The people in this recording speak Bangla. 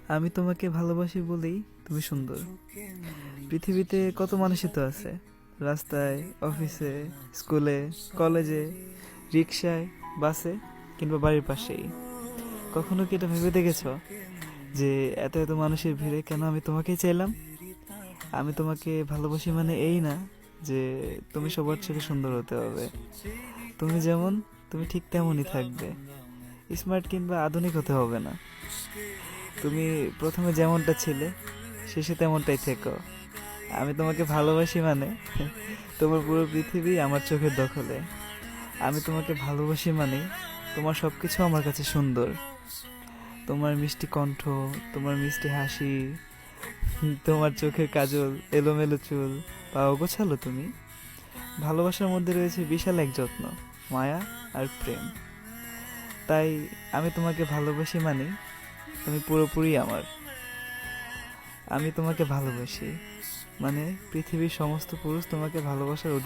আমি তোমাকে ভালোবাসি বলেই তুমি সুন্দর। পৃথিবীতে কত মানুষই তো আছে, রাস্তায়, অফিসে, স্কুলে, কলেজে, রিক্সায়, বাসে, কিংবা বাড়ির পাশেই। কখনো কি এটা ভেবে দেখেছো যে এত এত মানুষের ভিড়ে কেন আমি তোমাকেই চাইলাম? আমি তোমাকে ভালোবাসি মানে এই না যে তুমি সবার চোখে সুন্দর হতে হবে। তুমি যেমন, তুমি ঠিক তেমনই থাকবে। স্মার্ট কিংবা আধুনিক হতে হবে না। তুমি প্রথমে যেমনটা ছিলে, শেষে তেমনটাই থেকো। আমি তোমাকে ভালোবাসি মানে তোমার পুরো পৃথিবী আমার চোখের দখলে। আমি তোমাকে ভালোবাসি মানে তোমার সবকিছু আমার কাছে সুন্দর। তোমার মিষ্টি কণ্ঠ, তোমার মিষ্টি হাসি, তোমার চোখের কাজল, এলোমেলো চুল, পা গোছালো তুমি। ভালোবাসার মধ্যে রয়েছে বিশাল এক যত্ন, মায়া আর প্রেম। তাই আমি তোমাকে ভালোবাসি মানে তুমি পুরোপুরি আমার। আমি তোমাকে ভালোবাসি মানে পৃথিবীর সমস্ত পুরুষ তোমাকে ভালোবাসার অধিকার